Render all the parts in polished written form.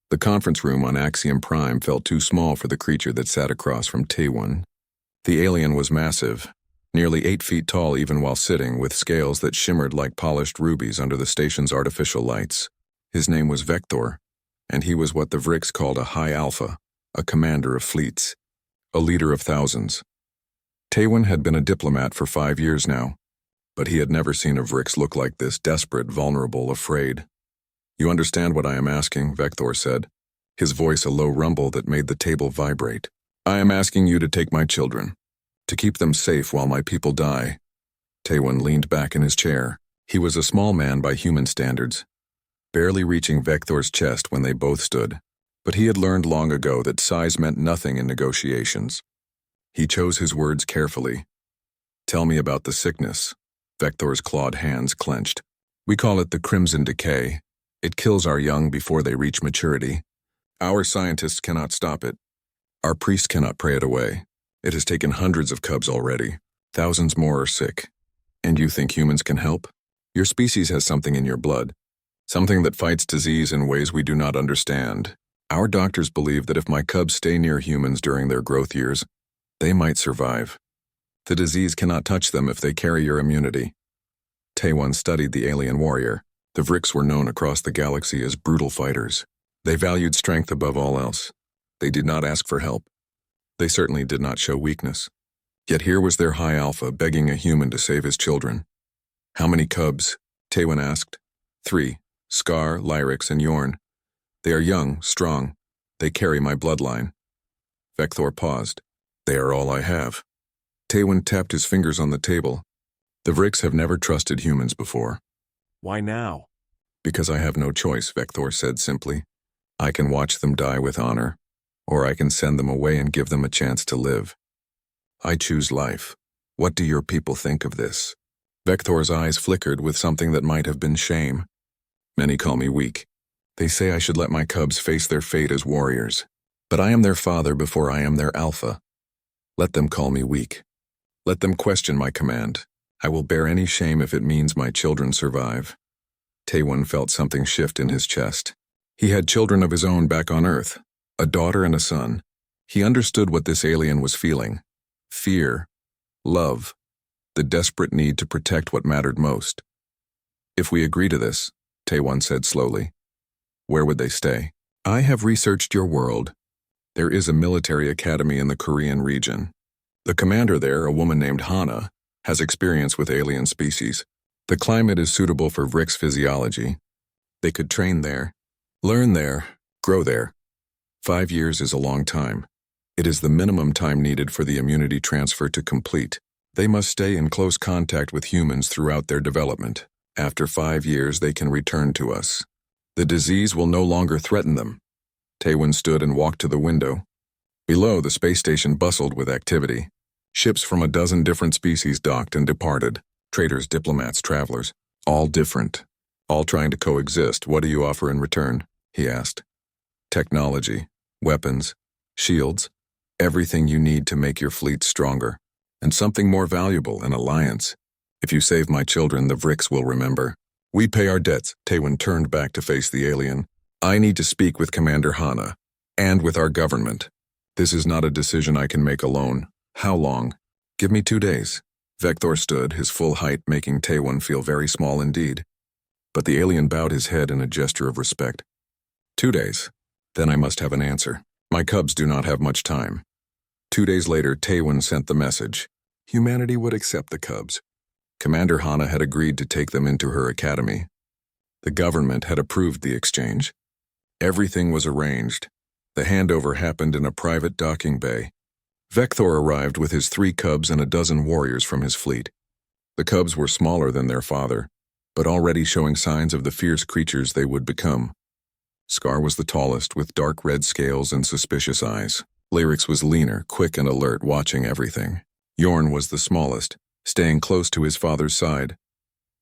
The conference room on Axiom Prime felt too small for the creature that sat across from Taewon. The alien was massive, nearly 8 feet tall even while sitting, with scales that shimmered like polished rubies under the station's artificial lights. His name was Vector, and he was what the Vrix called a High Alpha, a commander of fleets, a leader of thousands. Taewon had been a diplomat for 5 years now, but he had never seen a Vrix look like this, desperate, vulnerable, afraid. "You understand what I am asking," Vector said, his voice a low rumble that made the table vibrate. "I am asking you to take my children, to keep them safe while my people die." Taewon leaned back in his chair. He was a small man by human standards, barely reaching Vector's chest when they both stood, but he had learned long ago that size meant nothing in negotiations. He chose his words carefully. "Tell me about the sickness." Vector's clawed hands clenched. "We call it the Crimson Decay. It kills our young before they reach maturity. Our scientists cannot stop it. Our priests cannot pray it away. It has taken hundreds of cubs already. Thousands more are sick. And you think humans can help? Your species has something in your blood, something that fights disease in ways we do not understand. Our doctors believe that if my cubs stay near humans during their growth years, they might survive. The disease cannot touch them if they carry your immunity." Taewon studied the alien warrior. The Vrix were known across the galaxy as brutal fighters. They valued strength above all else. They did not ask for help. They certainly did not show weakness. Yet here was their High Alpha begging a human to save his children. "How many cubs?" Taewon asked. "3, Scar, Lyrix, and Yorn. They are young, strong. They carry my bloodline." Vector paused. "They are all I have." Taewon tapped his fingers on the table. "The Vrix have never trusted humans before." "Why now?" "Because I have no choice," Vector said simply. "I can watch them die with honor, or I can send them away and give them a chance to live. I choose life. What do your people think of this?" Vector's eyes flickered with something that might have been shame. "Many call me weak. They say I should let my cubs face their fate as warriors. But I am their father before I am their alpha. Let them call me weak. Let them question my command. I will bear any shame if it means my children survive." Taewon felt something shift in his chest. He had children of his own back on Earth, a daughter and a son. He understood what this alien was feeling. Fear, love, the desperate need to protect what mattered most. "If we agree to this," Taewon said slowly, "where would they stay?" "I have researched your world. There is a military academy in the Korean region. The commander there, a woman named Hana, has experience with alien species. The climate is suitable for Vrix physiology. They could train there, learn there, grow there. 5 years is a long time. It is the minimum time needed for the immunity transfer to complete. They must stay in close contact with humans throughout their development. After 5 years, they can return to us. The disease will no longer threaten them." Taewon stood and walked to the window. Below, the space station bustled with activity. Ships from a dozen different species docked and departed. Traders, diplomats, travelers. All different. All trying to coexist. "What do you offer in return?" he asked. "Technology, weapons, shields, everything you need to make your fleet stronger. And something more valuable, an alliance. If you save my children, the Vrix will remember. We pay our debts." Taewon turned back to face the alien. "I need to speak with Commander Hana, and with our government. This is not a decision I can make alone." "How long?" "Give me 2 days." Vector stood, his full height making Taewon feel very small indeed. But the alien bowed his head in a gesture of respect. 2 days. Then I must have an answer. My cubs do not have much time." 2 days later, Taewon sent the message. Humanity would accept the cubs. Commander Hana had agreed to take them into her academy. The government had approved the exchange. Everything was arranged. The handover happened in a private docking bay. Vector arrived with his 3 cubs and a dozen warriors from his fleet. The cubs were smaller than their father, but already showing signs of the fierce creatures they would become. Scar was the tallest, with dark red scales and suspicious eyes. Lyrix was leaner, quick and alert, watching everything. Yorn was the smallest, staying close to his father's side.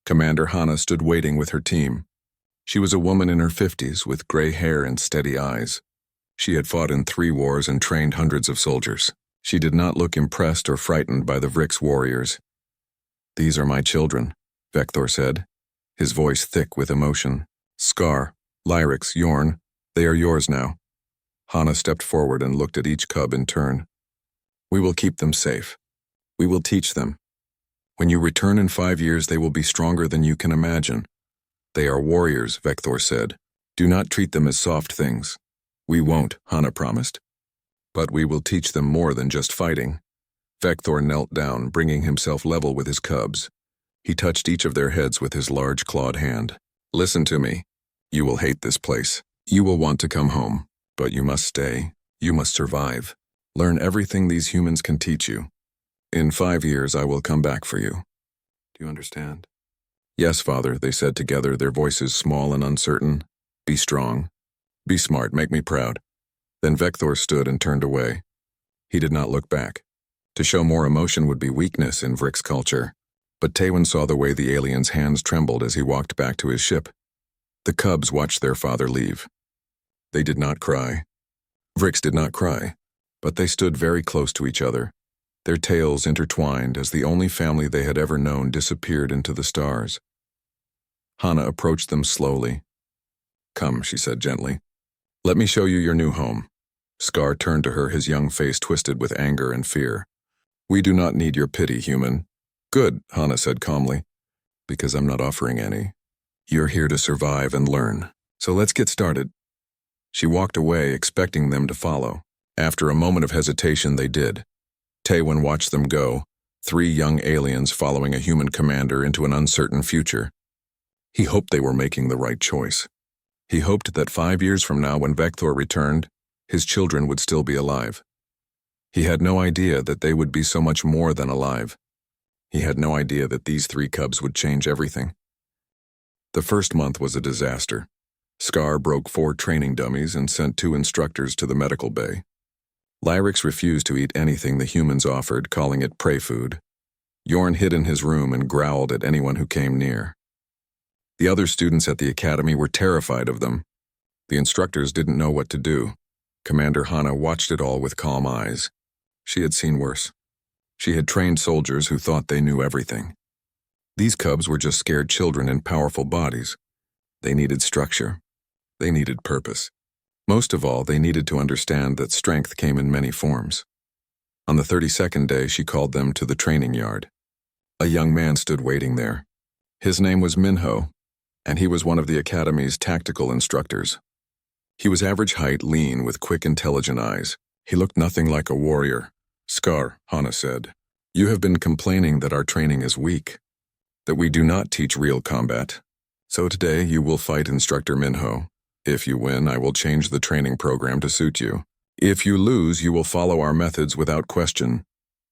Commander Hana stood waiting with her team. She was a woman in her 50s, with gray hair and steady eyes. She had fought in 3 wars and trained hundreds of soldiers. She did not look impressed or frightened by the Vrix warriors. "These are my children," Vector said, his voice thick with emotion. "Scar, Lyrix, Yorn, They are yours now. Hana stepped forward and looked at each cub in turn. We will keep them safe. We will teach them. When you return in 5 years, they will be stronger than you can imagine. They are warriors, Vector said. Do not treat them as soft things. We won't, Hana promised. But we will teach them more than just fighting. Vector knelt down, bringing himself level with his cubs. He touched each of their heads with his large clawed hand. Listen to me. You will hate this place. You will want to come home. But you must stay. You must survive. Learn everything these humans can teach you. In 5 years, I will come back for you. Do you understand? Yes, Father, they said together, their voices small and uncertain. Be strong. Be smart, make me proud. Then Vector stood and turned away. He did not look back. To show more emotion would be weakness in Vrick's culture. But Taewon saw the way the alien's hands trembled as he walked back to his ship. The cubs watched their father leave. They did not cry. Vricks did not cry, but they stood very close to each other. Their tails intertwined as the only family they had ever known disappeared into the stars. Hana approached them slowly. Come, she said gently. Let me show you your new home. Scar turned to her, his young face twisted with anger and fear. We do not need your pity, human. Good, Hana said calmly, because I'm not offering any. You're here to survive and learn, so let's get started. She walked away, expecting them to follow. After a moment of hesitation, they did. Taewon watched them go, 3 young aliens following a human commander into an uncertain future. He hoped they were making the right choice. He hoped that 5 years from now, when Vector returned, his children would still be alive. He had no idea that they would be so much more than alive. He had no idea that these 3 cubs would change everything. The first month was a disaster. Scar broke 4 training dummies and sent 2 instructors to the medical bay. Lyrix refused to eat anything the humans offered, calling it prey food. Yorn hid in his room and growled at anyone who came near. The other students at the academy were terrified of them. The instructors didn't know what to do. Commander Hana watched it all with calm eyes. She had seen worse. She had trained soldiers who thought they knew everything. These cubs were just scared children in powerful bodies. They needed structure. They needed purpose. Most of all, they needed to understand that strength came in many forms. On the 32nd day, she called them to the training yard. A young man stood waiting there. His name was Minho, and he was one of the academy's tactical instructors. He was average height, lean, with quick, intelligent eyes. He looked nothing like a warrior. Scar, Hana said, you have been complaining that our training is weak, that we do not teach real combat. So today you will fight Instructor Minho. If you win, I will change the training program to suit you. If you lose, you will follow our methods without question.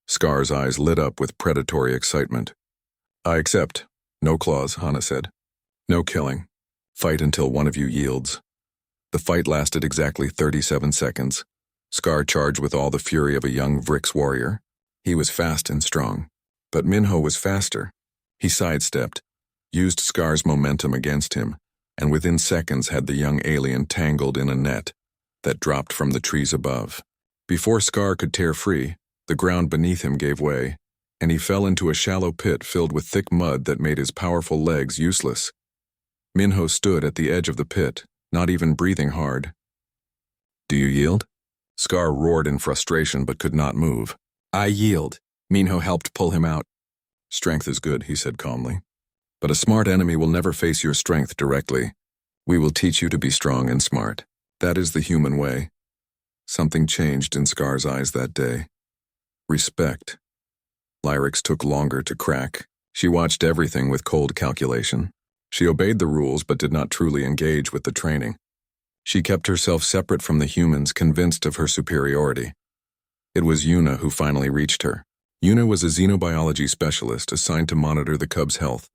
Scar's eyes lit up with predatory excitement. I accept. No claws, Hana said. No killing. Fight until one of you yields. The fight lasted exactly 37 seconds. Scar charged with all the fury of a young Vrix warrior. He was fast and strong. But Minho was faster. He sidestepped, used Scar's momentum against him, and within seconds had the young alien tangled in a net that dropped from the trees above. Before Scar could tear free, the ground beneath him gave way, and he fell into a shallow pit filled with thick mud that made his powerful legs useless. Minho stood at the edge of the pit, not even breathing hard. Do you yield? Scar roared in frustration but could not move. I yield. Minho helped pull him out. Strength is good, he said calmly. But a smart enemy will never face your strength directly. We will teach you to be strong and smart. That is the human way. Something changed in Scar's eyes that day. Respect. Lyrix took longer to crack. She watched everything with cold calculation. She obeyed the rules but did not truly engage with the training. She kept herself separate from the humans, convinced of her superiority. It was Yuna who finally reached her. Yuna was a xenobiology specialist assigned to monitor the cubs' health.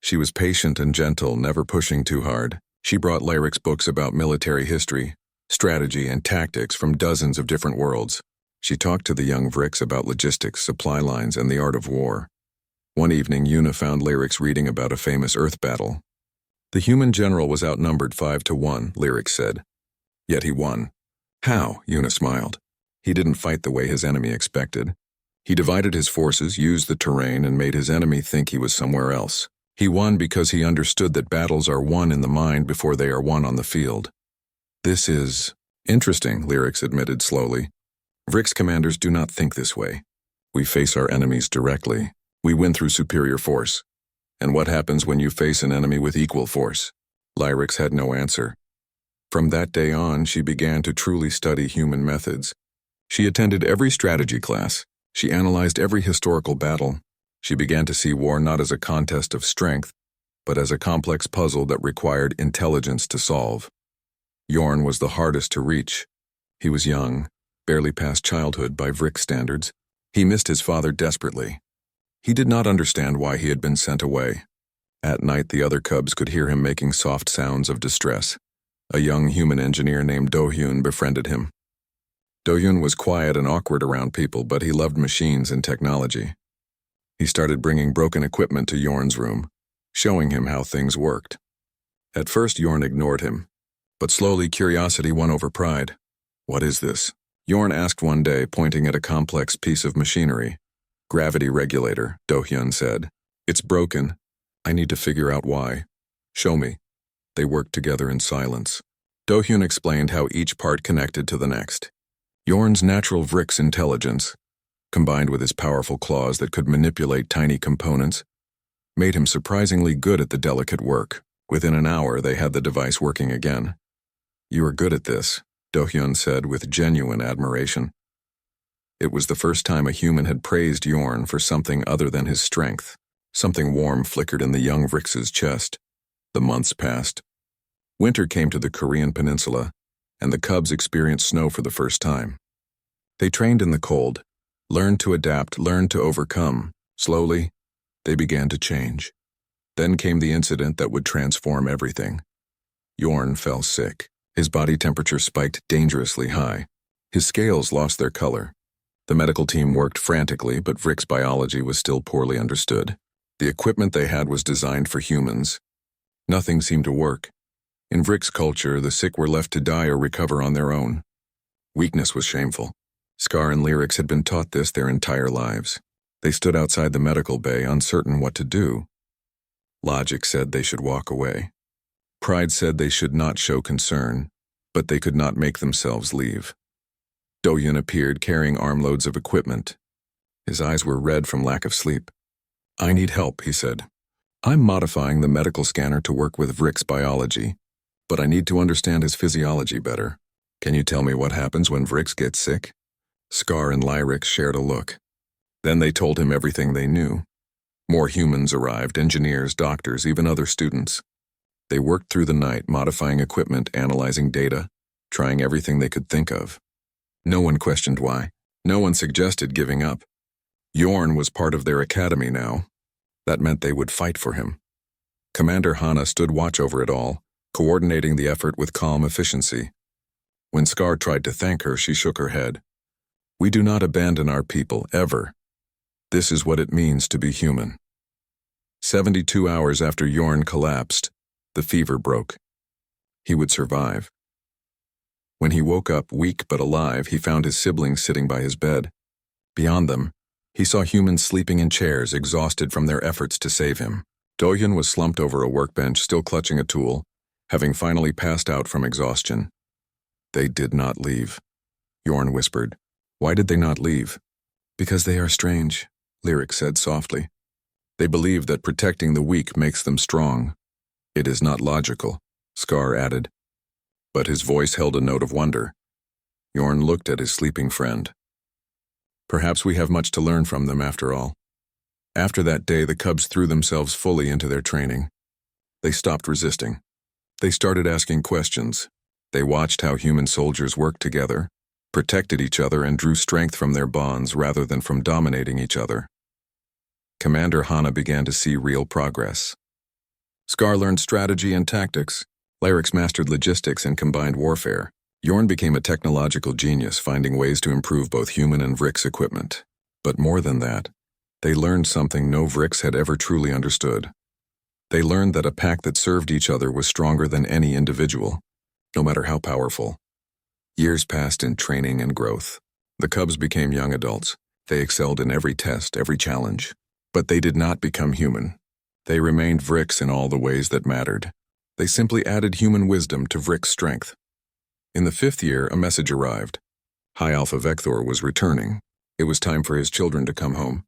She was patient and gentle, never pushing too hard. She brought Lyrix books about military history, strategy, and tactics from dozens of different worlds. She talked to the young Vrix about logistics, supply lines, and the art of war. One evening, Yuna found Lyrix reading about a famous Earth battle. The human general was outnumbered 5-1, Lyrix said. Yet he won. How? Yuna smiled. He didn't fight the way his enemy expected. He divided his forces, used the terrain, and made his enemy think he was somewhere else. He won because he understood that battles are won in the mind before they are won on the field. This is interesting, Lyrics admitted slowly. Vrix commanders do not think this way. We face our enemies directly. We win through superior force. And what happens when you face an enemy with equal force? Lyrics had no answer. From that day on, she began to truly study human methods. She attended every strategy class. She analyzed every historical battle. She began to see war not as a contest of strength, but as a complex puzzle that required intelligence to solve. Yorn was the hardest to reach. He was young, barely past childhood by Vrix standards. He missed his father desperately. He did not understand why he had been sent away. At night, the other cubs could hear him making soft sounds of distress. A young human engineer named Do-hyun befriended him. Do-hyun was quiet and awkward around people, but he loved machines and technology. He started bringing broken equipment to Yorn's room, showing him how things worked. At first, Yorn ignored him, but slowly curiosity won over pride. What is this? Yorn asked one day, pointing at a complex piece of machinery. Gravity regulator, Do-hyun said. It's broken. I need to figure out why. Show me. They worked together in silence. Do-hyun explained how each part connected to the next. Yorn's natural Vrix intelligence, combined with his powerful claws that could manipulate tiny components, made him surprisingly good at the delicate work. Within an hour, they had the device working again. You are good at this, Do-hyun said with genuine admiration. It was the first time a human had praised Yorn for something other than his strength. Something warm flickered in the young Vrix's chest. The months passed. Winter came to the Korean peninsula, and the cubs experienced snow for the first time. They trained in the cold, learned to adapt, learned to overcome. Slowly, they began to change. Then came the incident that would transform everything. Yorn fell sick. His body temperature spiked dangerously high. His scales lost their color. The medical team worked frantically, but Vrix biology was still poorly understood. The equipment they had was designed for humans. Nothing seemed to work. In Vrix culture, the sick were left to die or recover on their own. Weakness was shameful. Scar and Lyrics had been taught this their entire lives. They stood outside the medical bay, uncertain what to do. Logic said they should walk away. Pride said they should not show concern, but they could not make themselves leave. Do-hyun appeared carrying armloads of equipment. His eyes were red from lack of sleep. I need help, he said. I'm modifying the medical scanner to work with Vrix biology, but I need to understand his physiology better. Can you tell me what happens when Vrix gets sick? Scar and Lyrics shared a look. Then they told him everything they knew. More humans arrived, engineers, doctors, even other students. They worked through the night, modifying equipment, analyzing data, trying everything they could think of. No one questioned why. No one suggested giving up. Yorn was part of their academy now. That meant they would fight for him. Commander Hana stood watch over it all, coordinating the effort with calm efficiency. When Scar tried to thank her, she shook her head. We do not abandon our people, ever. This is what it means to be human. 72 hours after Yorn collapsed, the fever broke. He would survive. When he woke up, weak but alive, he found his siblings sitting by his bed. Beyond them, he saw humans sleeping in chairs, exhausted from their efforts to save him. Do-hyun was slumped over a workbench, still clutching a tool, having finally passed out from exhaustion. They did not leave. Yorn whispered. Why did they not leave? Because they are strange, Lyric said softly. They believe that protecting the weak makes them strong. It is not logical, Scar added. But his voice held a note of wonder. Yorn looked at his sleeping friend. Perhaps we have much to learn from them after all. After that day, the cubs threw themselves fully into their training. They stopped resisting. They started asking questions. They watched how human soldiers worked together, protected each other, and drew strength from their bonds rather than from dominating each other. Commander Hana began to see real progress. Scar learned strategy and tactics. Lyrics mastered logistics and combined warfare. Yorn became a technological genius, finding ways to improve both human and Vrix equipment. But more than that, they learned something no Vrix had ever truly understood. They learned that a pack that served each other was stronger than any individual, no matter how powerful. Years passed in training and growth. The cubs became young adults. They excelled in every test, every challenge. But they did not become human. They remained Vrix in all the ways that mattered. They simply added human wisdom to Vrix strength. In the 5th year, a message arrived. High Alpha Vector was returning. It was time for his children to come home.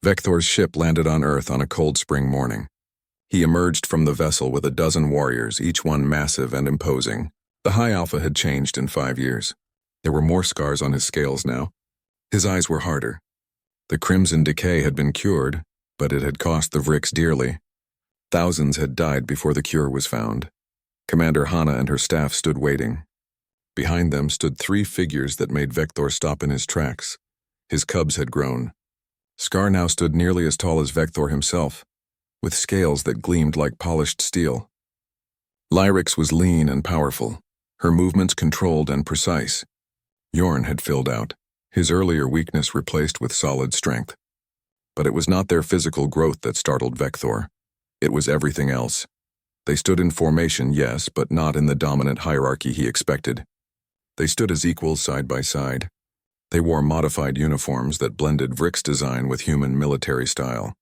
Vector's ship landed on Earth on a cold spring morning. He emerged from the vessel with a dozen warriors, each one massive and imposing. The High Alpha had changed in 5 years. There were more scars on his scales now. His eyes were harder. The crimson decay had been cured, but it had cost the Vrix dearly. Thousands had died before the cure was found. Commander Hana and her staff stood waiting. Behind them stood 3 figures that made Vector stop in his tracks. His cubs had grown. Scar now stood nearly as tall as Vector himself, with scales that gleamed like polished steel. Lyrix was lean and powerful, her movements controlled and precise. Yorn had filled out, his earlier weakness replaced with solid strength. But it was not their physical growth that startled Vector. It was everything else. They stood in formation, yes, but not in the dominant hierarchy he expected. They stood as equals side by side. They wore modified uniforms that blended Vrix design with human military style.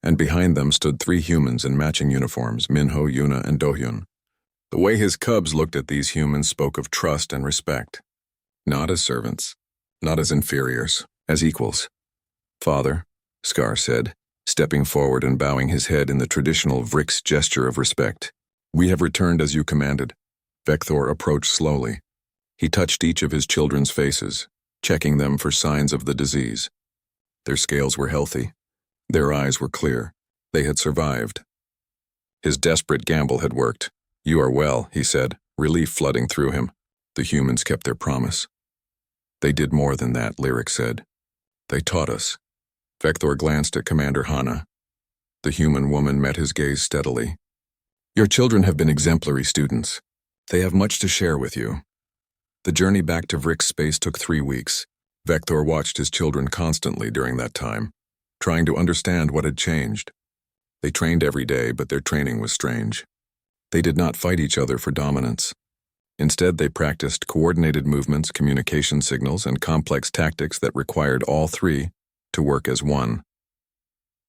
And behind them stood 3 humans in matching uniforms, Minho, Yuna, and Dohyun. The way his cubs looked at these humans spoke of trust and respect. Not as servants, not as inferiors, as equals. "Father," Scar said, stepping forward and bowing his head in the traditional Vrix gesture of respect. "We have returned as you commanded." Vector approached slowly. He touched each of his children's faces, checking them for signs of the disease. Their scales were healthy. Their eyes were clear. They had survived. His desperate gamble had worked. "You are well," he said, relief flooding through him. The humans kept their promise. "They did more than that," Lyric said. "They taught us." Vector glanced at Commander Hana. The human woman met his gaze steadily. "Your children have been exemplary students. They have much to share with you." The journey back to Vrix space took 3 weeks. Vector watched his children constantly during that time, trying to understand what had changed. They trained every day, but their training was strange. They did not fight each other for dominance. Instead, they practiced coordinated movements, communication signals, and complex tactics that required all 3 to work as one.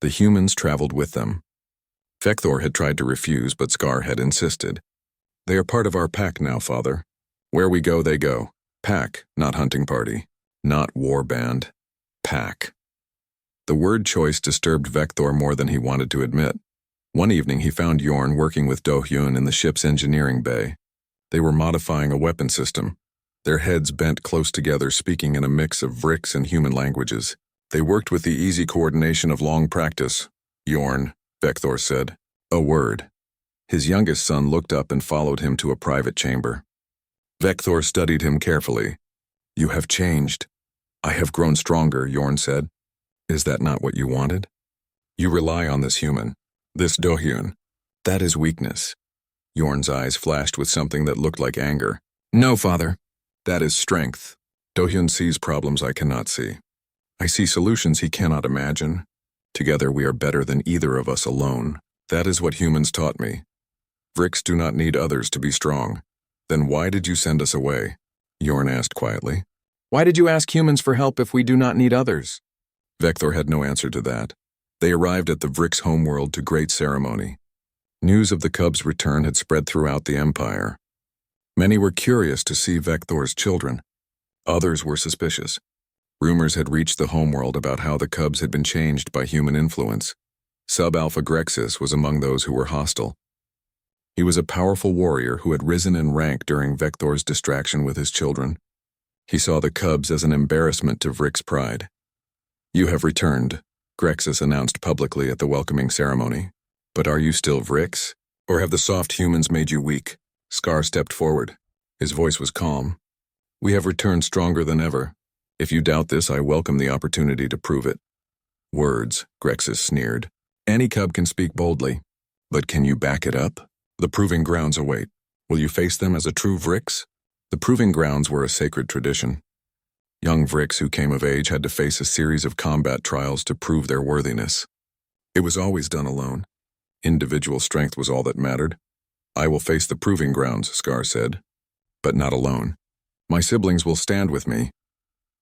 The humans traveled with them. Vector had tried to refuse, but Scar had insisted. "They are part of our pack now, Father. Where we go, they go. Pack, not hunting party. Not war band. Pack." The word choice disturbed Vector more than he wanted to admit. One evening he found Yorn working with Do-hyun in the ship's engineering bay. They were modifying a weapon system, their heads bent close together, speaking in a mix of Vrix and human languages. They worked with the easy coordination of long practice. "Yorn," Vector said. "A word." His youngest son looked up and followed him to a private chamber. Vector studied him carefully. "You have changed." "I have grown stronger," Yorn said. "Is that not what you wanted?" "You rely on this human, this Do-hyun. That is weakness." Yorn's eyes flashed with something that looked like anger. "No, Father." "That is strength. Do-hyun sees problems I cannot see. I see solutions he cannot imagine. Together we are better than either of us alone. That is what humans taught me. Vrix do not need others to be strong. Then why did you send us away?" Yorn asked quietly. "Why did you ask humans for help if we do not need others?" Vector had no answer to that. They arrived at the Vrix homeworld to great ceremony. News of the cubs' return had spread throughout the Empire. Many were curious to see Vector's children. Others were suspicious. Rumors had reached the homeworld about how the cubs had been changed by human influence. Sub-Alpha Grexis was among those who were hostile. He was a powerful warrior who had risen in rank during Vector's distraction with his children. He saw the cubs as an embarrassment to Vrix pride. "You have returned," Grexis announced publicly at the welcoming ceremony. "But are you still Vrix? Or have the soft humans made you weak?" Scar stepped forward. His voice was calm. "We have returned stronger than ever. If you doubt this, I welcome the opportunity to prove it." "Words," Grexis sneered. "Any cub can speak boldly. But can you back it up? The proving grounds await. Will you face them as a true Vrix?" The proving grounds were a sacred tradition. Young Vrix who came of age had to face a series of combat trials to prove their worthiness. It was always done alone. Individual strength was all that mattered. "I will face the proving grounds," Scar said. "But not alone. My siblings will stand with me."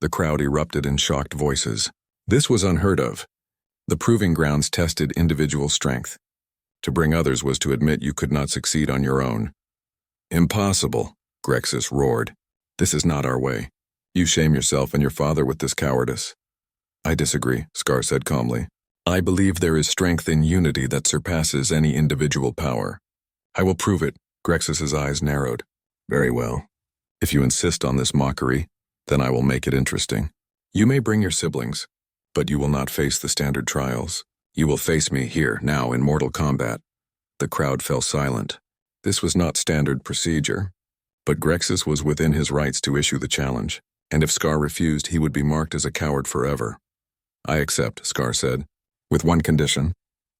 The crowd erupted in shocked voices. This was unheard of. The proving grounds tested individual strength. To bring others was to admit you could not succeed on your own. "Impossible," Grexus roared. This is not our way. You shame yourself and your father with this cowardice. I disagree, Scar said calmly. I believe there is strength in unity that surpasses any individual power. I will prove it. Grexus's eyes narrowed. Very well. If you insist on this mockery, then I will make it interesting. You may bring your siblings, but you will not face the standard trials. You will face me here, now, in mortal combat. The crowd fell silent. This was not standard procedure, but Grexus was within his rights to issue the challenge, and if Scar refused, he would be marked as a coward forever. I accept, Scar said, with one condition.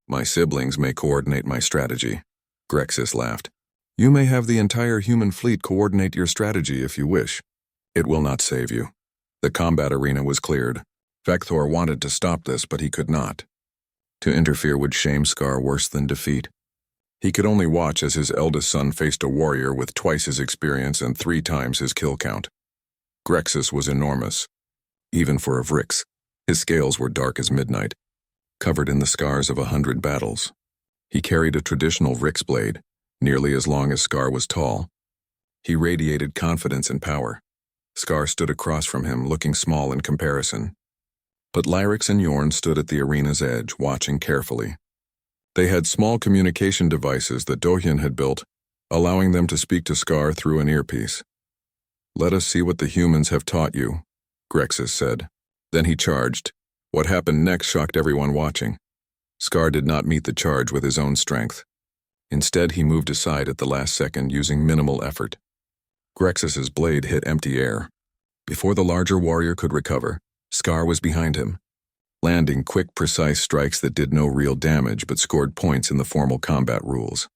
My siblings may coordinate my strategy. Grexus laughed. You may have the entire human fleet coordinate your strategy if you wish. It will not save you. The combat arena was cleared. Vector wanted to stop this, but he could not. To interfere would shame Scar worse than defeat. He could only watch as his eldest son faced a warrior with twice his experience and 3 times his kill count. Grexus was enormous. Even for a Vrix, his scales were dark as midnight, covered in the scars of 100 battles. He carried a traditional Vrix blade, nearly as long as Scar was tall. He radiated confidence and power. Scar stood across from him, looking small in comparison. But Lyrix and Yorn stood at the arena's edge, watching carefully. They had small communication devices that Dohyun had built, allowing them to speak to Scar through an earpiece. Let us see what the humans have taught you, Grexus said. Then he charged. What happened next shocked everyone watching. Scar did not meet the charge with his own strength. Instead, he moved aside at the last second using minimal effort. Grexus's blade hit empty air. Before the larger warrior could recover, Scar was behind him, landing quick, precise strikes that did no real damage but scored points in the formal combat rules.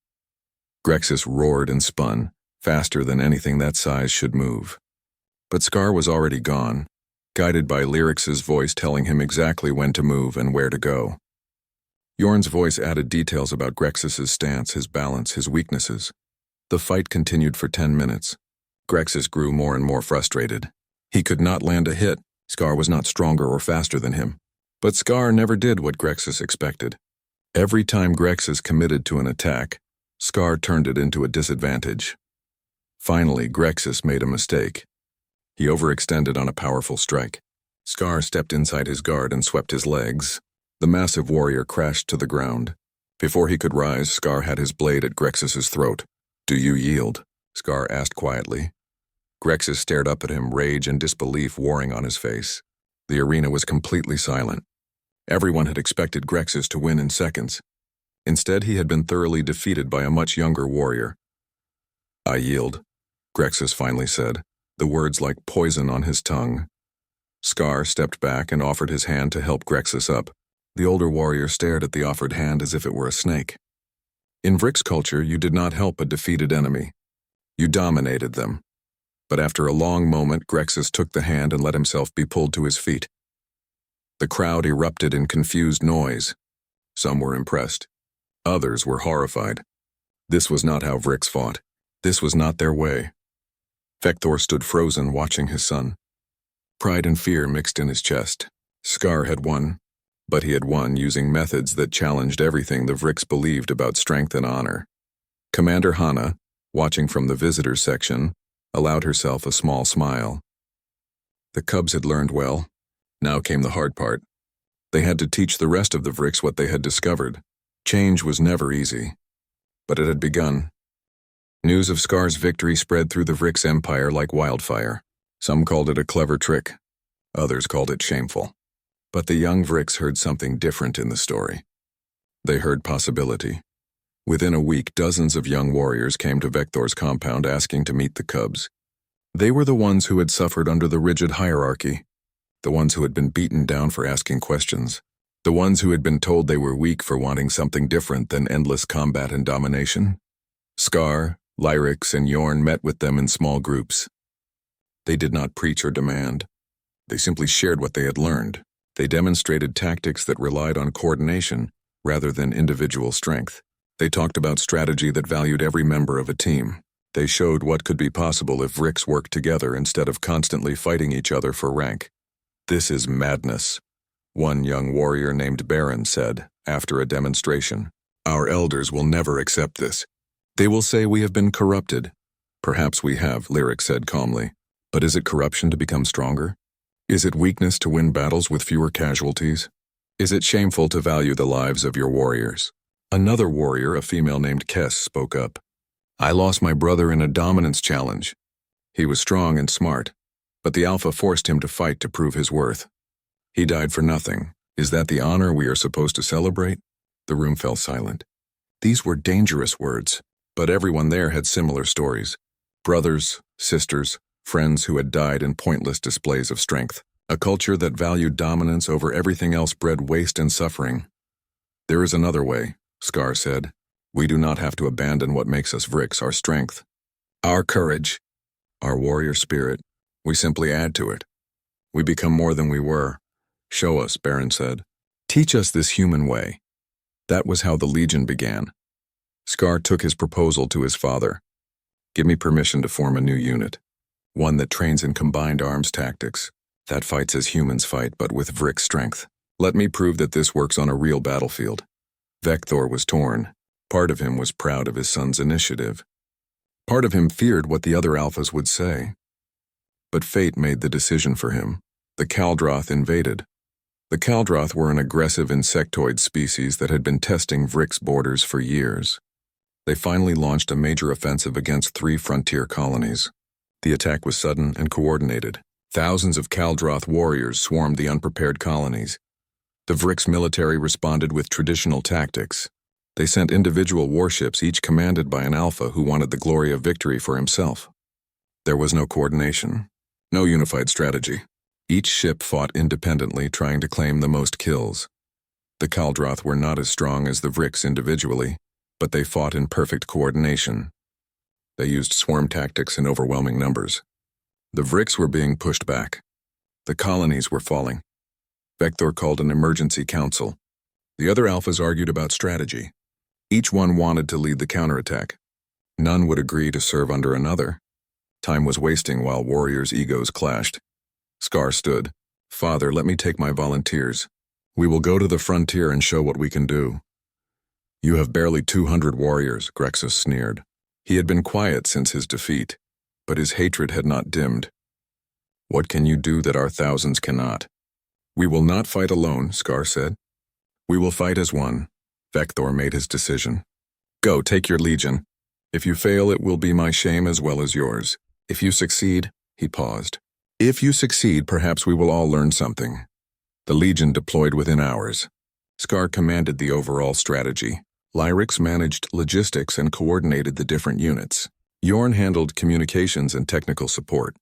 Grexus roared and spun, faster than anything that size should move. But Scar was already gone, guided by Lyrix's voice telling him exactly when to move and where to go. Yorn's voice added details about Grexus's stance, his balance, his weaknesses. The fight continued for 10 minutes. Grexus grew more and more frustrated. He could not land a hit. Scar was not stronger or faster than him. But Scar never did what Grexus expected. Every time Grexus committed to an attack, Scar turned it into a disadvantage. Finally, Grexus made a mistake. He overextended on a powerful strike. Scar stepped inside his guard and swept his legs. The massive warrior crashed to the ground. Before he could rise, Scar had his blade at Grexus's throat. Do you yield? Scar asked quietly. Grexus stared up at him, rage and disbelief warring on his face. The arena was completely silent. Everyone had expected Grexus to win in seconds. Instead, he had been thoroughly defeated by a much younger warrior. I yield, Grexus finally said, the words like poison on his tongue. Scar stepped back and offered his hand to help Grexus up. The older warrior stared at the offered hand as if it were a snake. In Vrix culture, you did not help a defeated enemy. You dominated them. But after a long moment, Grexus took the hand and let himself be pulled to his feet. The crowd erupted in confused noise. Some were impressed. Others were horrified. This was not how Vrix fought. This was not their way. Vector stood frozen, watching his son. Pride and fear mixed in his chest. Scar had won, but he had won using methods that challenged everything the Vrix believed about strength and honor. Commander Hana, watching from the visitors section, allowed herself a small smile. The cubs had learned well. Now came the hard part. They had to teach the rest of the Vrix what they had discovered. Change was never easy, but it had begun. News of Scar's victory spread through the Vrix Empire like wildfire. Some called it a clever trick. Others called it shameful. But the young Vrix heard something different in the story. They heard possibility. Within a week, dozens of young warriors came to Vector's compound asking to meet the cubs. They were the ones who had suffered under the rigid hierarchy, the ones who had been beaten down for asking questions, the ones who had been told they were weak for wanting something different than endless combat and domination. Scar, Lyrix, and Yorn met with them in small groups. They did not preach or demand. They simply shared what they had learned. They demonstrated tactics that relied on coordination rather than individual strength. They talked about strategy that valued every member of a team. They showed what could be possible if Vrix worked together instead of constantly fighting each other for rank. This is madness, one young warrior named Baron said after a demonstration. Our elders will never accept this. They will say we have been corrupted. Perhaps we have, Lyric said calmly. But is it corruption to become stronger? Is it weakness to win battles with fewer casualties? Is it shameful to value the lives of your warriors? Another warrior, a female named Kess, spoke up. I lost my brother in a dominance challenge. He was strong and smart, but the Alpha forced him to fight to prove his worth. He died for nothing. Is that the honor we are supposed to celebrate? The room fell silent. These were dangerous words, but everyone there had similar stories. Brothers, sisters, friends who had died in pointless displays of strength. A culture that valued dominance over everything else bred waste and suffering. There is another way, Scar said. We do not have to abandon what makes us Vrix, our strength. Our courage. Our warrior spirit. We simply add to it. We become more than we were. Show us, Baron said. Teach us this human way. That was how the Legion began. Scar took his proposal to his father. Give me permission to form a new unit. One that trains in combined arms tactics. That fights as humans fight, but with Vrix strength. Let me prove that this works on a real battlefield. Vector was torn. Part of him was proud of his son's initiative. Part of him feared what the other Alphas would say. But fate made the decision for him. The Kaldroth invaded. The Kaldroth were an aggressive insectoid species that had been testing Vrix borders for years. They finally launched a major offensive against 3 frontier colonies. The attack was sudden and coordinated. Thousands of Kaldroth warriors swarmed the unprepared colonies. The Vrix military responded with traditional tactics. They sent individual warships, each commanded by an Alpha who wanted the glory of victory for himself. There was no coordination, no unified strategy. Each ship fought independently, trying to claim the most kills. The Kaldroth were not as strong as the Vrix individually, but they fought in perfect coordination. They used swarm tactics in overwhelming numbers. The Vrix were being pushed back. The colonies were falling. Vector called an emergency council. The other Alphas argued about strategy. Each one wanted to lead the counterattack. None would agree to serve under another. Time was wasting while warriors' egos clashed. Scar stood. Father, let me take my volunteers. We will go to the frontier and show what we can do. You have barely 200 warriors, Grexus sneered. He had been quiet since his defeat, but his hatred had not dimmed. What can you do that our thousands cannot? We will not fight alone, Scar said. We will fight as one. Vector made his decision. Go, take your legion. If you fail, it will be my shame as well as yours. If you succeed, he paused. If you succeed, perhaps we will all learn something. The legion deployed within hours. Scar commanded the overall strategy. Lyrix managed logistics and coordinated the different units. Yorn handled communications and technical support.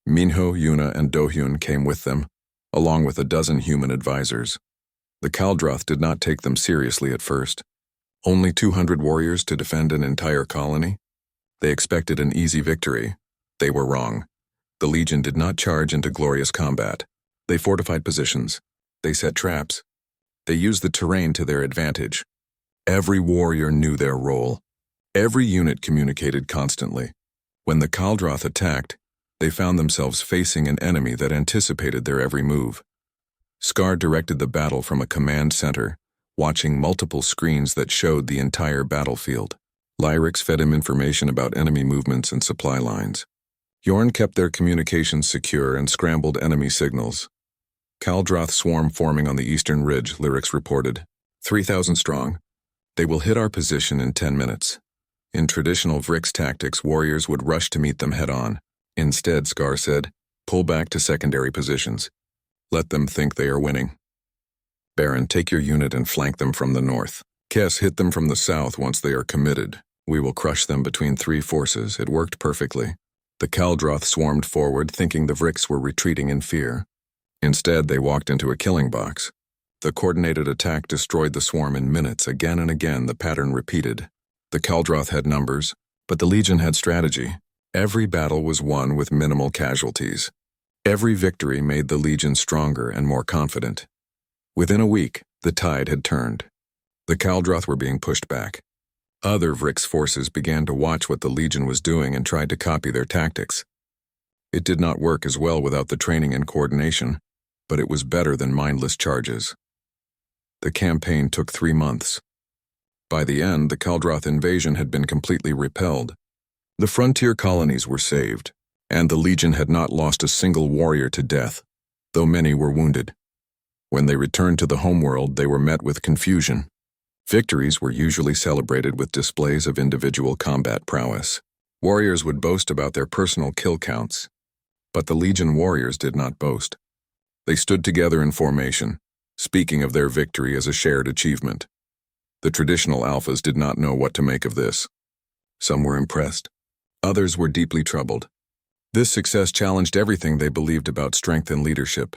Minho, Yuna, and Dohyun came with them, along with a dozen human advisors. The Kaldroth did not take them seriously at first. Only 200 warriors to defend an entire colony? They expected an easy victory. They were wrong. The Legion did not charge into glorious combat. They fortified positions. They set traps. They used the terrain to their advantage. Every warrior knew their role. Every unit communicated constantly. When the Kaldroth attacked, they found themselves facing an enemy that anticipated their every move. Scar directed the battle from a command center, watching multiple screens that showed the entire battlefield. Lyrix fed him information about enemy movements and supply lines. Yorn kept their communications secure and scrambled enemy signals. Kaldroth swarm forming on the eastern ridge, Lyrix reported. 3,000 strong. They will hit our position in 10 minutes. In traditional Vrix tactics, warriors would rush to meet them head-on. Instead, Scar said, pull back to secondary positions. Let them think they are winning. Baron, take your unit and flank them from the north. Kess, hit them from the south once they are committed. We will crush them between 3 forces. It worked perfectly. The Kaldroth swarmed forward, thinking the Vrix were retreating in fear. Instead, they walked into a killing box. The coordinated attack destroyed the swarm in minutes. Again and again, the pattern repeated. The Kaldroth had numbers, but the Legion had strategy. Every battle was won with minimal casualties. Every victory made the Legion stronger and more confident. Within a week, the tide had turned. The Kaldroth were being pushed back. Other Vrix forces began to watch what the Legion was doing and tried to copy their tactics. It did not work as well without the training and coordination, but it was better than mindless charges. The campaign took 3 months. By the end, the Kaldroth invasion had been completely repelled. The frontier colonies were saved, and the Legion had not lost a single warrior to death, though many were wounded. When they returned to the homeworld, they were met with confusion. Victories were usually celebrated with displays of individual combat prowess. Warriors would boast about their personal kill counts, but the Legion warriors did not boast. They stood together in formation, speaking of their victory as a shared achievement. The traditional alphas did not know what to make of this. Some were impressed. Others were deeply troubled. This success challenged everything they believed about strength and leadership.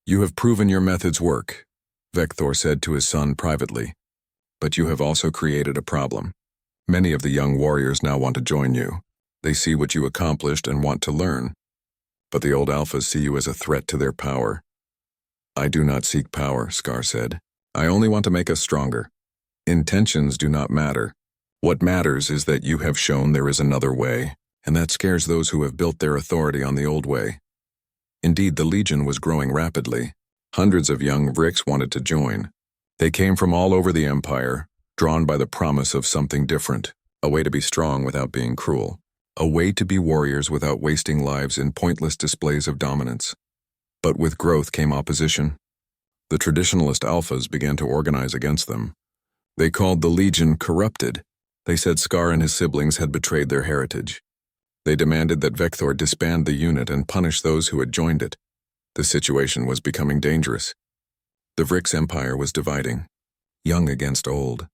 "You have proven your methods work," Vector said to his son privately. "But you have also created a problem. Many of the young warriors now want to join you. They see what you accomplished and want to learn. But the old alphas see you as a threat to their power." "I do not seek power," Scar said. "I only want to make us stronger. Intentions do not matter. What matters is that you have shown there is another way, and that scares those who have built their authority on the old way." Indeed, the Legion was growing rapidly. Hundreds of young Vrix wanted to join. They came from all over the Empire, drawn by the promise of something different, a way to be strong without being cruel, a way to be warriors without wasting lives in pointless displays of dominance. But with growth came opposition. The traditionalist alphas began to organize against them. They called the Legion corrupted. They said Scar and his siblings had betrayed their heritage. They demanded that Vector disband the unit and punish those who had joined it. The situation was becoming dangerous. The Vrix Empire was dividing, young against old,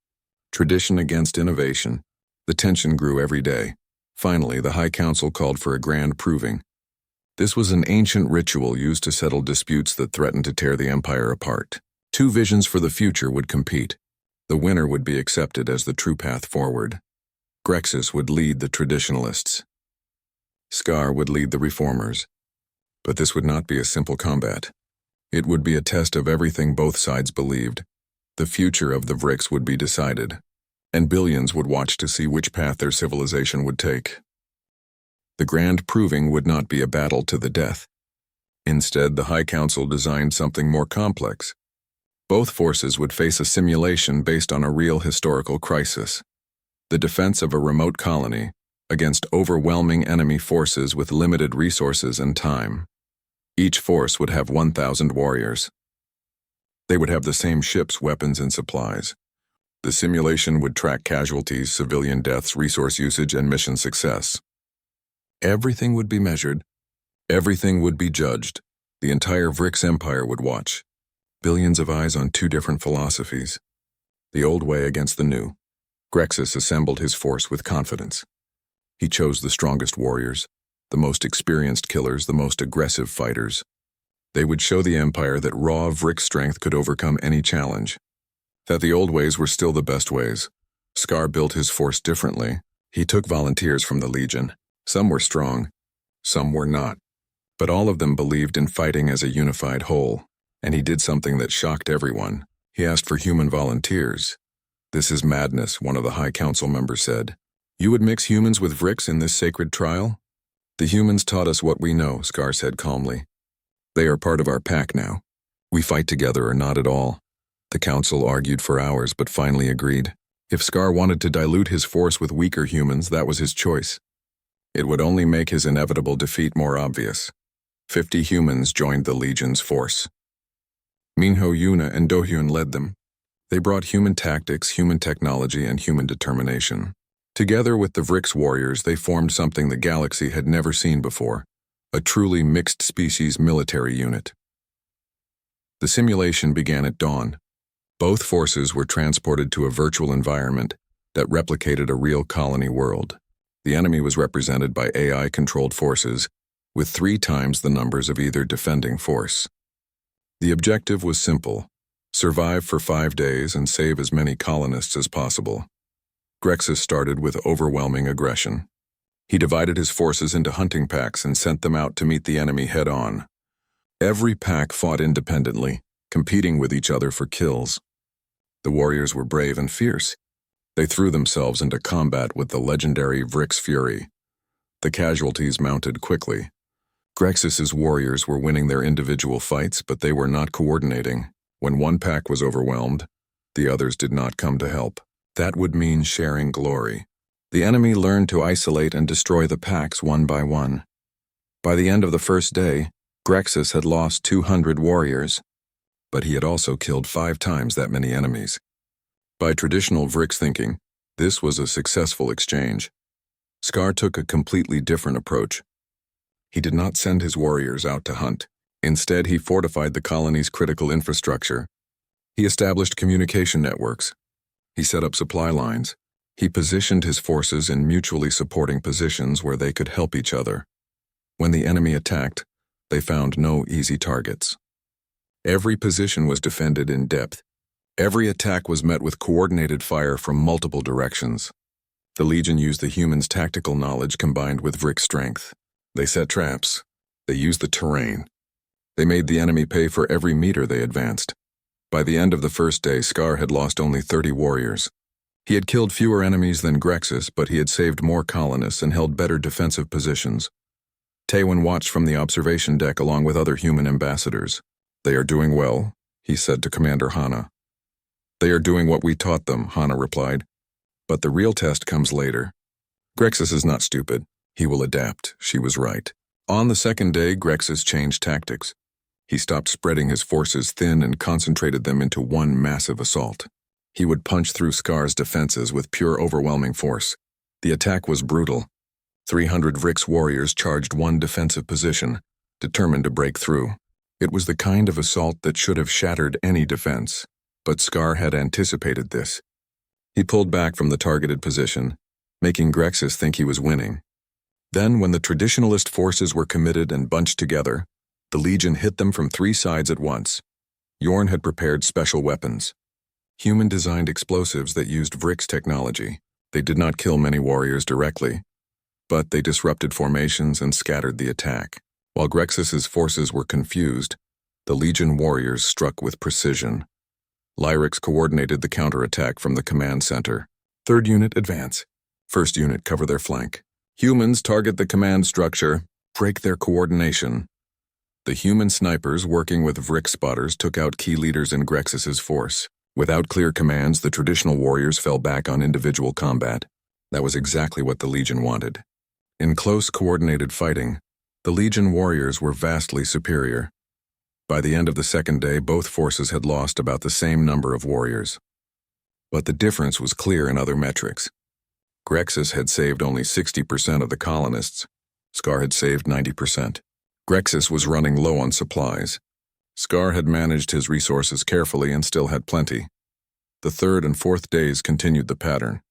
tradition against innovation. The tension grew every day. Finally, the High Council called for a grand proving. This was an ancient ritual used to settle disputes that threatened to tear the Empire apart. Two visions for the future would compete. The winner would be accepted as the true path forward. Grexis would lead the traditionalists. Scar would lead the reformers. But this would not be a simple combat. It would be a test of everything both sides believed. The future of the Vrix would be decided, and billions would watch to see which path their civilization would take. The grand proving would not be a battle to the death. Instead, the High Council designed something more complex. Both forces would face a simulation based on a real historical crisis. The defense of a remote colony against overwhelming enemy forces with limited resources and time. Each force would have 1,000 warriors. They would have the same ships, weapons, and supplies. The simulation would track casualties, civilian deaths, resource usage, and mission success. Everything would be measured. Everything would be judged. The entire Vrix Empire would watch. Billions of eyes on two different philosophies. The old way against the new. Grexis assembled his force with confidence. He chose the strongest warriors, the most experienced killers, the most aggressive fighters. They would show the Empire that raw Vrix strength could overcome any challenge. That the old ways were still the best ways. Scar built his force differently. He took volunteers from the Legion. Some were strong, some were not. But all of them believed in fighting as a unified whole. And he did something that shocked everyone. He asked for human volunteers. "This is madness," one of the High Council members said. "You would mix humans with Vrix in this sacred trial?" "The humans taught us what we know," Scar said calmly. "They are part of our pack now. We fight together or not at all." The council argued for hours but finally agreed. If Scar wanted to dilute his force with weaker humans, that was his choice. It would only make his inevitable defeat more obvious. 50 humans joined the Legion's force. Minho, Yuna, and Dohyun led them. They brought human tactics, human technology, and human determination. Together with the Vrix warriors, they formed something the galaxy had never seen before, a truly mixed-species military unit. The simulation began at dawn. Both forces were transported to a virtual environment that replicated a real colony world. The enemy was represented by AI-controlled forces, with 3 times the numbers of either defending force. The objective was simple: survive for 5 days and save as many colonists as possible. Grexis started with overwhelming aggression. He divided his forces into hunting packs and sent them out to meet the enemy head-on. Every pack fought independently, competing with each other for kills. The warriors were brave and fierce. They threw themselves into combat with the legendary Vrix Fury. The casualties mounted quickly. Grexis's warriors were winning their individual fights, but they were not coordinating. When one pack was overwhelmed, the others did not come to help. That would mean sharing glory. The enemy learned to isolate and destroy the packs one by one. By the end of the first day, Grexus had lost 200 warriors, but he had also killed 5 times that many enemies. By traditional Vrix thinking, this was a successful exchange. Scar took a completely different approach. He did not send his warriors out to hunt. Instead, he fortified the colony's critical infrastructure. He established communication networks. He set up supply lines. He positioned his forces in mutually supporting positions where they could help each other. When the enemy attacked, they found no easy targets. Every position was defended in depth. Every attack was met with coordinated fire from multiple directions. The Legion used the humans' tactical knowledge combined with Vrix strength. They set traps. They used the terrain. They made the enemy pay for every meter they advanced. By the end of the first day, Scar had lost only 30 warriors. He had killed fewer enemies than Grexus, but he had saved more colonists and held better defensive positions. Tewin watched from the observation deck along with other human ambassadors. "They are doing well," he said to Commander Hana. "They are doing what we taught them," Hana replied. "But the real test comes later. Grexus is not stupid. He will adapt." She was right. On the second day, Grexus changed tactics. He stopped spreading his forces thin and concentrated them into one massive assault. He would punch through Scar's defenses with pure overwhelming force. The attack was brutal. 300 Vrix warriors charged one defensive position, determined to break through. It was the kind of assault that should have shattered any defense, but Scar had anticipated this. He pulled back from the targeted position, making Grexus think he was winning. Then, when the traditionalist forces were committed and bunched together, the Legion hit them from 3 sides at once. Yorn had prepared special weapons. Human-designed explosives that used Vrix technology. They did not kill many warriors directly, but they disrupted formations and scattered the attack. While Grexus's forces were confused, the Legion warriors struck with precision. Lyrix coordinated the counterattack from the command center. 3rd unit, advance. 1st unit, cover their flank. Humans, target the command structure. Break their coordination. The human snipers working with Vrix spotters took out key leaders in Grexus's force. Without clear commands, the traditional warriors fell back on individual combat. That was exactly what the Legion wanted. In close, coordinated fighting, the Legion warriors were vastly superior. By the end of the second day, both forces had lost about the same number of warriors. But the difference was clear in other metrics. Grexus had saved only 60% of the colonists. Scar had saved 90%. Grexus was running low on supplies. Scar had managed his resources carefully and still had plenty. The 3rd and 4th days continued the pattern.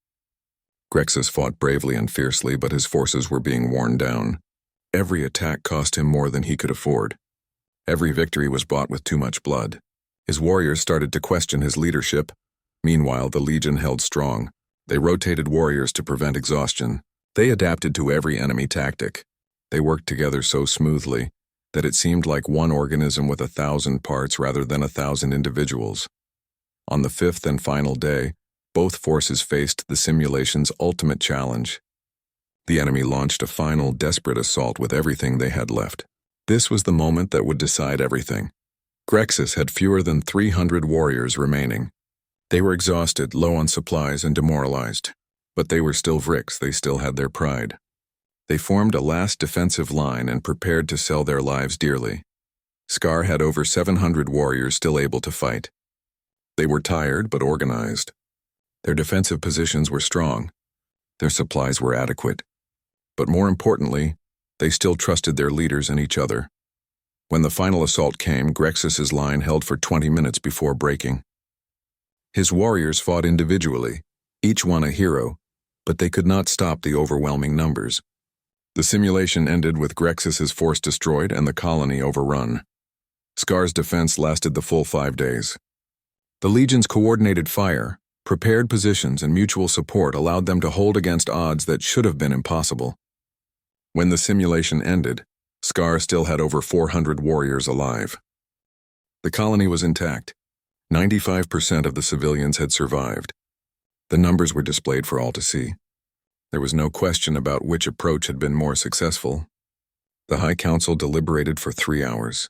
Grexus fought bravely and fiercely, but his forces were being worn down. Every attack cost him more than he could afford. Every victory was bought with too much blood. His warriors started to question his leadership. Meanwhile, the Legion held strong. They rotated warriors to prevent exhaustion. They adapted to every enemy tactic. They worked together so smoothly that it seemed like one organism with 1,000 parts rather than 1,000 individuals. On the 5th and final day, both forces faced the simulation's ultimate challenge. The enemy launched a final, desperate assault with everything they had left. This was the moment that would decide everything. Grexus had fewer than 300 warriors remaining. They were exhausted, low on supplies, and demoralized. But they were still Vrix, they still had their pride. They formed a last defensive line and prepared to sell their lives dearly. Scar had over 700 warriors still able to fight. They were tired but organized. Their defensive positions were strong. Their supplies were adequate. But more importantly, they still trusted their leaders and each other. When the final assault came, Grexus's line held for 20 minutes before breaking. His warriors fought individually, each one a hero, but they could not stop the overwhelming numbers. The simulation ended with Grexus's force destroyed and the colony overrun. Scar's defense lasted the full 5 days. The Legion's coordinated fire, prepared positions, and mutual support allowed them to hold against odds that should have been impossible. When the simulation ended, Scar still had over 400 warriors alive. The colony was intact. 95% of the civilians had survived. The numbers were displayed for all to see. There was no question about which approach had been more successful. The High Council deliberated for 3 hours.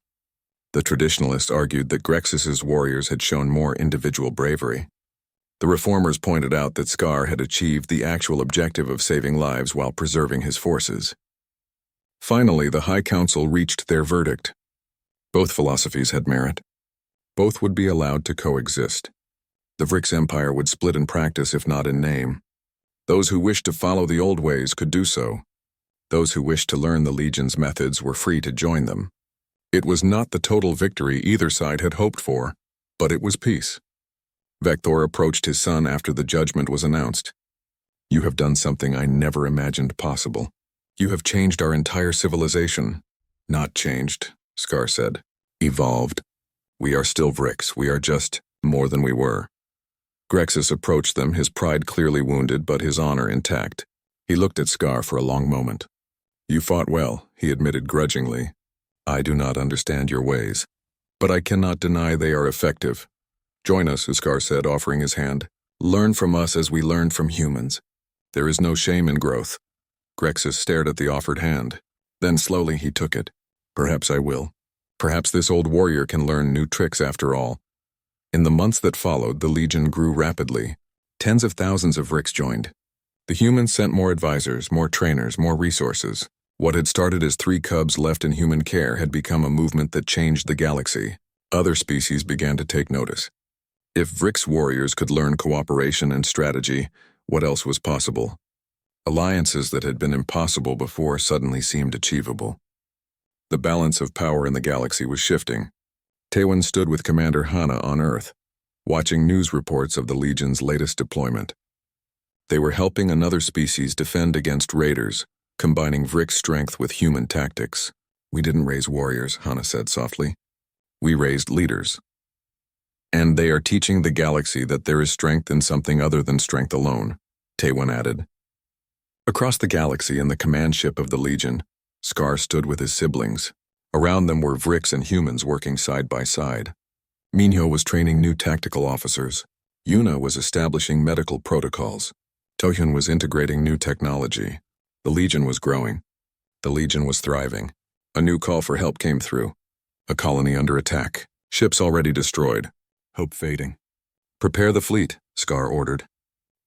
The traditionalists argued that Grexus's warriors had shown more individual bravery. The reformers pointed out that Scar had achieved the actual objective of saving lives while preserving his forces. Finally, the High Council reached their verdict. Both philosophies had merit. Both would be allowed to coexist. The Vrix Empire would split in practice if not in name. Those who wished to follow the old ways could do so. Those who wished to learn the Legion's methods were free to join them. It was not the total victory either side had hoped for, but it was peace. Vector approached his son after the judgment was announced. "You have done something I never imagined possible. You have changed our entire civilization." "Not changed," Scar said. "Evolved. We are still Vrix. We are just more than we were." Grexus approached them, his pride clearly wounded but his honor intact. He looked at Scar for a long moment. "You fought well," he admitted grudgingly. "I do not understand your ways, but I cannot deny they are effective. Join us," Scar said, offering his hand. "Learn from us as we learned from humans. There is no shame in growth." Grexus stared at the offered hand. Then slowly he took it. "Perhaps I will. Perhaps this old warrior can learn new tricks after all." In the months that followed, the Legion grew rapidly. Tens of thousands of Vrix joined. The humans sent more advisors, more trainers, more resources. What had started as 3 cubs left in human care had become a movement that changed the galaxy. Other species began to take notice. If Vrix warriors could learn cooperation and strategy, what else was possible? Alliances that had been impossible before suddenly seemed achievable. The balance of power in the galaxy was shifting. Tewin stood with Commander Hana on Earth, watching news reports of the Legion's latest deployment. They were helping another species defend against raiders, combining Vrix strength with human tactics. "We didn't raise warriors," Hana said softly. "We raised leaders. And they are teaching the galaxy that there is strength in something other than strength alone," Tewin added. Across the galaxy in the command ship of the Legion, Scar stood with his siblings. Around them were Vrix and humans working side by side. Minho was training new tactical officers. Yuna was establishing medical protocols. Tohyun was integrating new technology. The Legion was growing. The Legion was thriving. A new call for help came through. A colony under attack. Ships already destroyed. Hope fading. "Prepare the fleet," Scar ordered.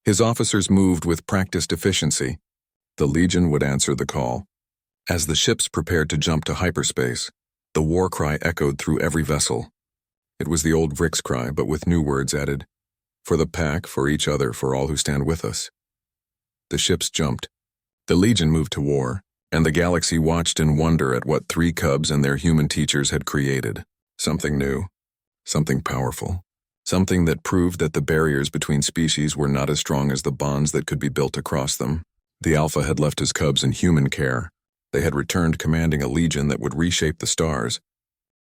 His officers moved with practiced efficiency. The Legion would answer the call. As the ships prepared to jump to hyperspace, the war cry echoed through every vessel. It was the old Vrix cry, but with new words added. "For the pack, for each other, for all who stand with us." The ships jumped. The Legion moved to war, and the galaxy watched in wonder at what 3 cubs and their human teachers had created. Something new. Something powerful. Something that proved that the barriers between species were not as strong as the bonds that could be built across them. The Alpha had left his cubs in human care. They had returned commanding a Legion that would reshape the stars.